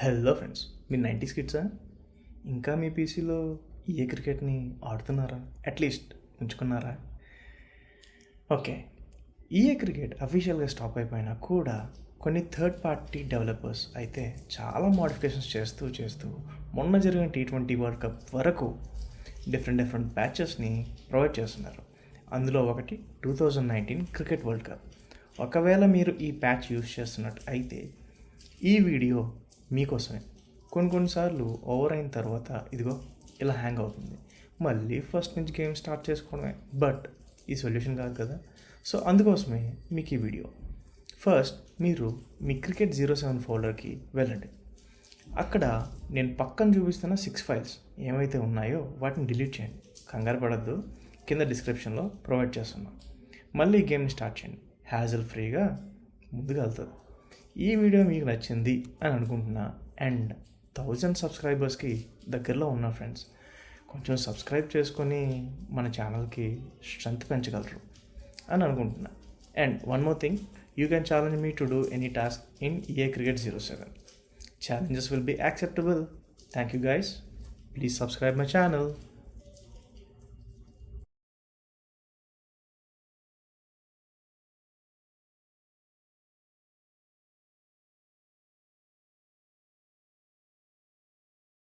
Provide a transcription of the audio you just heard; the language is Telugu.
హలో ఫ్రెండ్స్, మీరు 90s కిడ్సా? ఇంకా మీ పీసీలో ఏ క్రికెట్ని ఆడుతున్నారా? అట్లీస్ట్ ఉంచుకున్నారా? ఓకే, ఈఏ క్రికెట్ అఫీషియల్గా స్టాప్ అయిపోయినా కూడా కొన్ని థర్డ్ పార్టీ డెవలపర్స్ అయితే చాలా మోడిఫికేషన్స్ చేస్తూ మొన్న జరిగిన T20 వరల్డ్ కప్ వరకు డిఫరెంట్ బ్యాచెస్ని ప్రొవైడ్ చేస్తున్నారు. అందులో ఒకటి 2019 క్రికెట్ వరల్డ్ కప్. ఒకవేళ మీరు ఈ ప్యాచ్ యూస్ చేస్తున్నట్టు అయితే ఈ వీడియో మీకోసమే. కొన్నిసార్లు ఓవర్ అయిన తర్వాత ఇదిగో ఇలా హ్యాంగ్ అవుతుంది, మళ్ళీ ఫస్ట్ నుంచి గేమ్ స్టార్ట్ చేసుకోవడమే. బట్ ఈ సొల్యూషన్ కాదు కదా, సో అందుకోసమే మీకు ఈ వీడియో. ఫస్ట్ మీరు మీ క్రికెట్ 07 ఫోల్డర్కి వెళ్ళండి. అక్కడ నేను పక్కన చూపిస్తున్న 6 ఫైల్స్ ఏమైతే ఉన్నాయో వాటిని డిలీట్ చేయండి. కంగారు పడద్దు, కింద డిస్క్రిప్షన్లో ప్రొవైడ్ చేస్తున్నాను. మళ్ళీ గేమ్ని స్టార్ట్ చేయండి. హ్యాజల్ ఫ్రీగా ముందుకు వెళ్తుంది. ఈ వీడియో మీకు నచ్చింది అని అనుకుంటున్నా. అండ్ 1000 సబ్స్క్రైబర్స్కి దగ్గరలో ఉన్న ఫ్రెండ్స్ కొంచెం సబ్స్క్రైబ్ చేసుకొని మన ఛానల్కి స్ట్రెంత్ పెంచగలరు అని అనుకుంటున్నా. And one more thing, you can challenge me to do any task in EA Cricket 07. Challenges will be acceptable. Thank you guys. Please subscribe my channel.